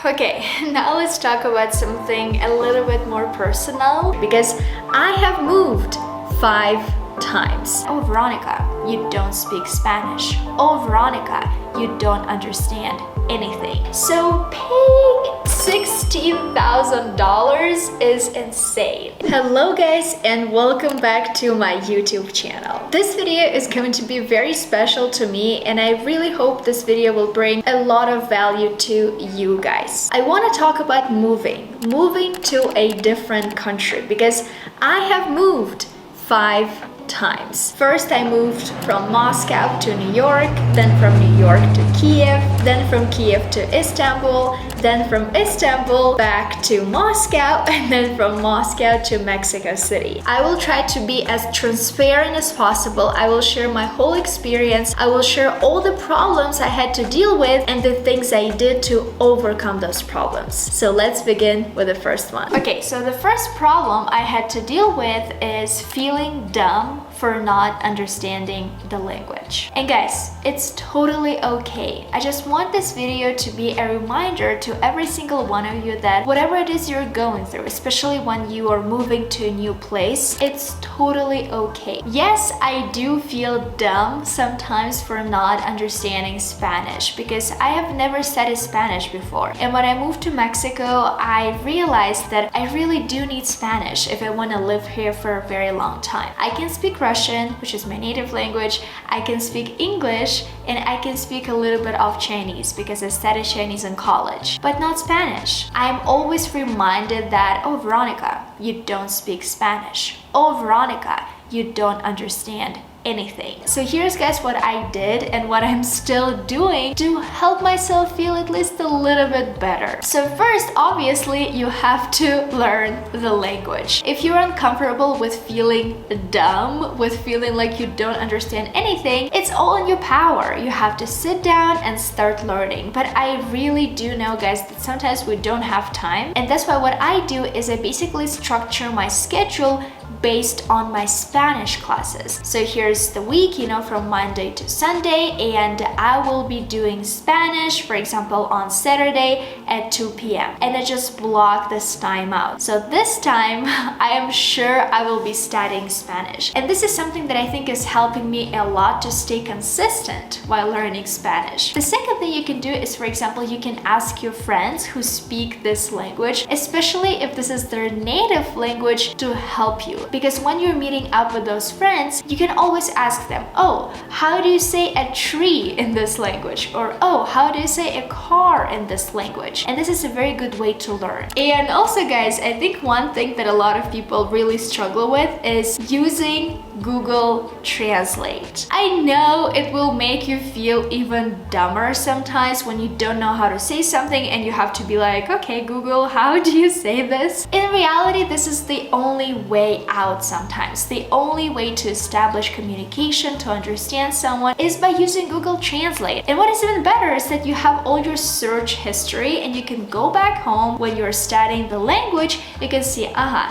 Okay, now let's talk about something a little bit more personal because I have moved 5 times. Oh, Veronika, you don't speak Spanish. Oh, Veronika, you don't understand anything. So paying $16,000 is insane. Hello guys and welcome back to my YouTube channel. This video is going to be very special to me and I really hope this video will bring a lot of value to you guys. I want to talk about moving to a different country because I have moved 5 times. First I moved from Moscow to New York, then from New York to Kiev, then from Kiev to Istanbul, then from Istanbul back to Moscow, and then from Moscow to Mexico City. I will try to be as transparent as possible. I will share my whole experience. I will share all the problems I had to deal with and the things I did to overcome those problems. So let's begin with the first one. Okay, so the first problem I had to deal with is feeling dumb for not understanding the language. And guys, it's totally okay. I just want this video to be a reminder to every single one of you that whatever it is you're going through, especially when you are moving to a new place, it's totally okay. Yes, I do feel dumb sometimes for not understanding Spanish because I have never studied Spanish before. And when I moved to Mexico, I realized that I really do need Spanish if I want to live here for a very long time. I can speak Russian, which is my native language, I can speak English, and I can speak a little bit of Chinese because I studied Chinese in college, but not Spanish. I'm always reminded that, oh, Veronika, you don't speak Spanish. Oh, Veronika, you don't understand anything. So here's guys what I did and what I'm still doing to help myself feel at least a little bit better. So first, obviously, you have to learn the language. If you're uncomfortable with feeling dumb, with feeling like you don't understand anything, it's all in your power. You have to sit down and start learning. But I really do know, guys, that sometimes we don't have time. And that's why what I do is I basically structure my schedule based on my Spanish classes. So here's the week, from Monday to Sunday, and I will be doing Spanish, for example, on Saturday at 2 p.m. And I just block this time out. So this time, I am sure I will be studying Spanish. And this is something that I think is helping me a lot to stay consistent while learning Spanish. The second thing you can do is, for example, you can ask your friends who speak this language, especially if this is their native language, to help you. Because when you're meeting up with those friends, you can always ask them, oh, how do you say a tree in this language? Or, oh, how do you say a car in this language? And this is a very good way to learn. And also, guys, I think one thing that a lot of people really struggle with is using Google Translate. I know it will make you feel even dumber sometimes when you don't know how to say something and you have to be like, okay, Google, how do you say this? In reality, this is the only way out sometimes. The only way to establish communication, to understand someone, is by using Google Translate. And what is even better is that you have all your search history and you can go back home when you're studying the language, you can see,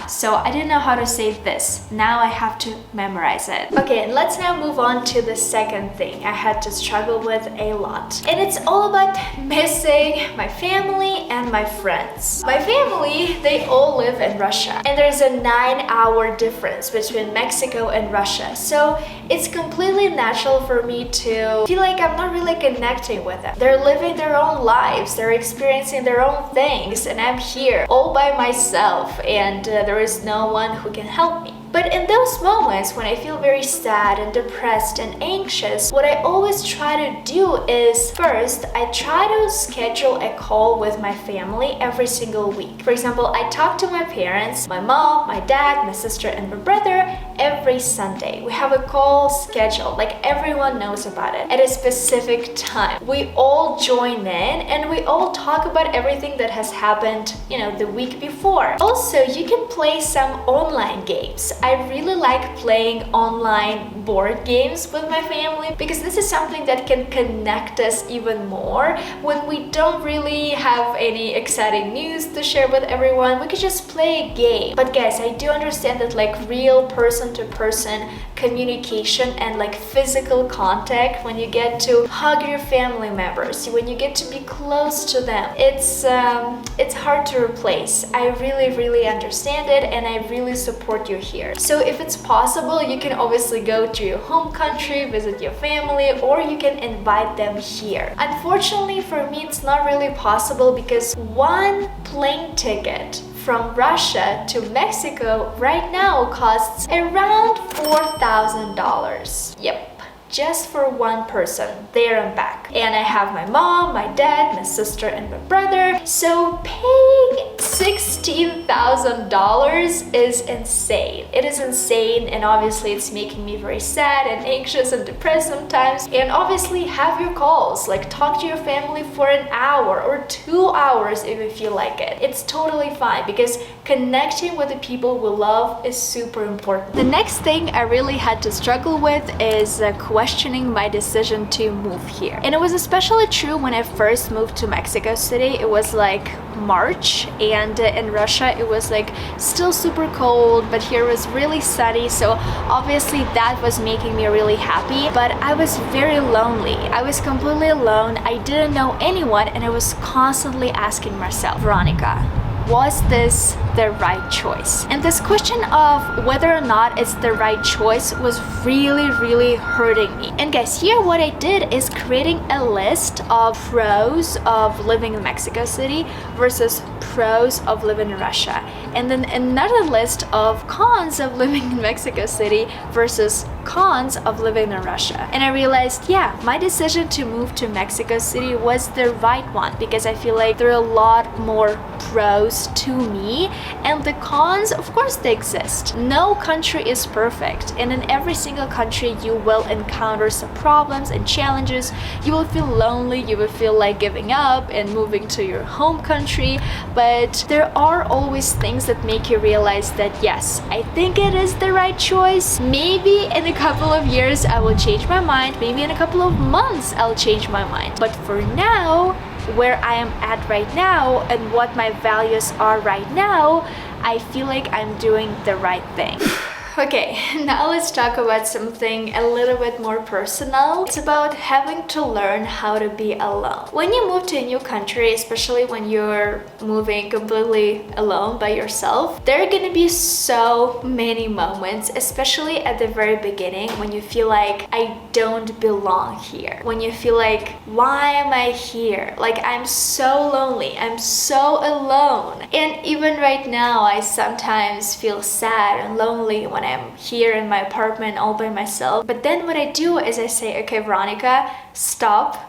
so I didn't know how to say this. Now I have to memorize it. Okay, and let's now move on to the second thing I had to struggle with a lot. And it's all about missing my family and my friends. My family, they all live in Russia. And there's a 9-hour difference between Mexico and Russia. So it's completely natural for me to feel like I'm not really connecting with them. They're living their own lives, they're experiencing their own things, and I'm here all by myself, and there is no one who can help me. But in those moments when I feel very sad and depressed and anxious, what I always try to do is, first, I try to schedule a call with my family every single week. For example, I talk to my parents, my mom, my dad, my sister, and my brother every Sunday. We have a call scheduled, like everyone knows about it, at a specific time. We all join in and we all talk about everything that has happened, the week before. Also, you can play some online games. I really like playing online board games with my family because this is something that can connect us even more when we don't really have any exciting news to share with everyone. We could just play a game. But guys, I do understand that like real person-to-person communication and like physical contact, when you get to hug your family members, when you get to be close to them, it's hard to replace. I really understand it, and I really support you here. So if it's possible, you can obviously go to your home country, visit your family, or you can invite them here. Unfortunately for me, it's not really possible because one plane ticket from Russia to Mexico right now costs around $4,000. Yep. Just for one person, there and back. And I have my mom, my dad, my sister, and my brother. So paying $16,000 is insane. It is insane, and obviously it's making me very sad and anxious and depressed sometimes. And obviously have your calls, like talk to your family for an hour or 2 hours if you feel like it. It's totally fine because connecting with the people we love is super important. The next thing I really had to struggle with is questioning my decision to move here. And it was especially true when I first moved to Mexico City. It was like March, and in Russia it was like still super cold, but here it was really sunny, so obviously that was making me really happy. But I was very lonely. I was completely alone. I didn't know anyone, and I was constantly asking myself, Veronika, was this the right choice? And this question of whether or not it's the right choice was really hurting me. And guys, here what I did is creating a list of pros of living in Mexico City versus pros of living in Russia, and then another list of cons of living in Mexico City versus cons of living in Russia. And I realized, yeah, my decision to move to Mexico City was the right one because I feel like there are a lot more pros to me, and the cons, of course, they exist. No country is perfect, and in every single country you will encounter some problems and challenges. You will feel lonely, you will feel like giving up and moving to your home country, but there are always things that make you realize that yes, I think it is the right choice. Maybe in a couple of years I will change my mind, maybe in a couple of months I'll change my mind, but for now, where I am at right now and what my values are right now, I feel like I'm doing the right thing. Okay, now let's talk about something a little bit more personal. It's about having to learn how to be alone. When you move to a new country, especially when you're moving completely alone by yourself, there are gonna be so many moments, especially at the very beginning, when you feel like I don't belong here. When you feel like, why am I here? Like, I'm so lonely, I'm so alone. And even right now, I sometimes feel sad and lonely when I'm here in my apartment all by myself. But then what I do is I say, okay, Veronika, stop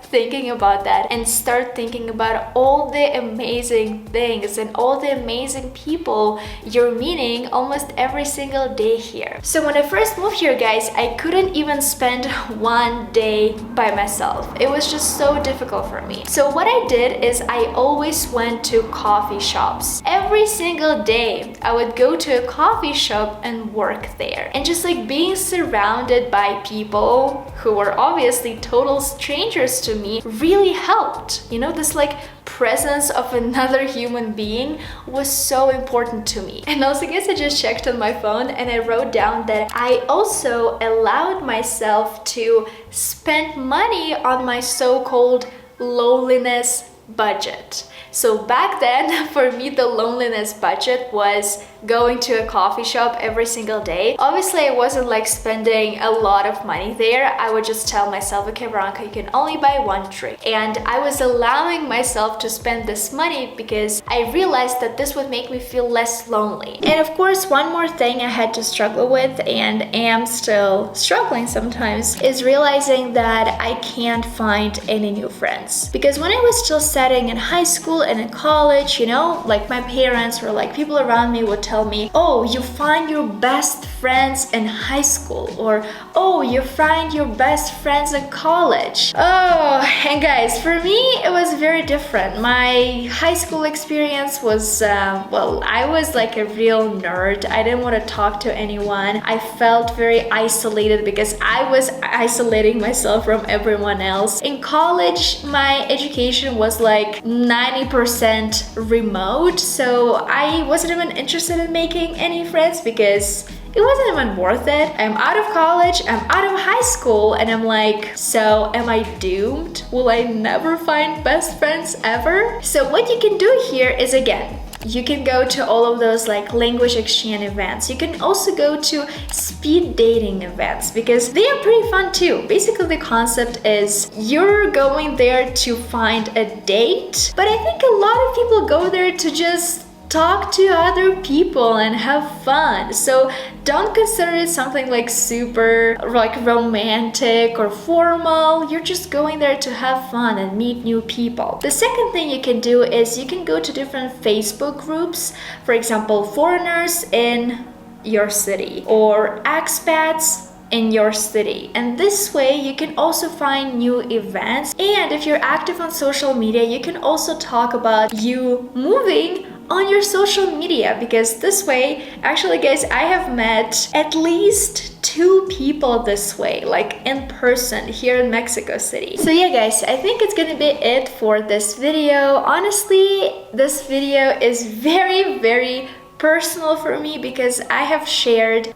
thinking about that and start thinking about all the amazing things and all the amazing people you're meeting almost every single day here. So when I first moved here, guys, I couldn't even spend one day by myself. It was just so difficult for me. So what I did is I always went to coffee shops. Every single day I would go to a coffee shop and work there. And just like being surrounded by people who were obviously total strangers to me really helped. You know, this like presence of another human being was so important to me. And also, guys, I just checked on my phone and I wrote down that I also allowed myself to spend money on my so-called loneliness budget. So back then, for me, the loneliness budget was going to a coffee shop every single day. Obviously, I wasn't like spending a lot of money there. I would just tell myself, okay, Veronika, you can only buy one drink. And I was allowing myself to spend this money because I realized that this would make me feel less lonely. And of course, one more thing I had to struggle with, and am still struggling sometimes, is realizing that I can't find any new friends. Because when I was still studying in high school and in college, you know, like my parents or like people around me would tell me, oh, you find your best friends in high school, or oh, you find your best friends in college. Oh, and guys, for me, it was very different. My high school experience was, well, I was like a real nerd. I didn't want to talk to anyone. I felt very isolated because I was isolating myself from everyone else. In college, my education was like 90% remote, so I wasn't even interested in making any friends because it wasn't even worth it. I'm out of college, I'm out of high school, and I'm like, so am I doomed? Will I never find best friends ever? So what you can do here is, again, you can go to all of those like language exchange events. You can also go to speed dating events because they are pretty fun too. Basically, the concept is you're going there to find a date, but I think a lot of people go there to just talk to other people and have fun. So don't consider it something like super like romantic or formal. You're just going there to have fun and meet new people. The second thing you can do is you can go to different Facebook groups, for example, foreigners in your city or expats in your city, and this way you can also find new events. And if you're active on social media, you can also talk about you moving on your social media, because this way, actually guys, I have met at least 2 people this way, like in person here in Mexico City. So yeah guys, I think it's gonna be it for this video. Honestly, this video is very personal for me because I have shared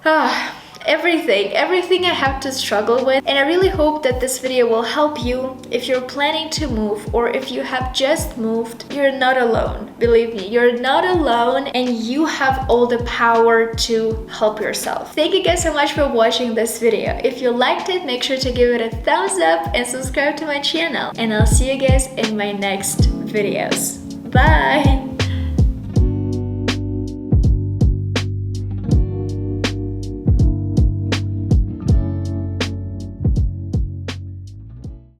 everything I have to struggle with, and I really hope that this video will help you if you're planning to move or if you have just moved. You're not alone. Believe me, you're not alone, and you have all the power to help yourself. Thank you guys so much for watching this video. If you liked it, make sure to give it a thumbs up and subscribe to my channel, and I'll see you guys in my next videos. Bye!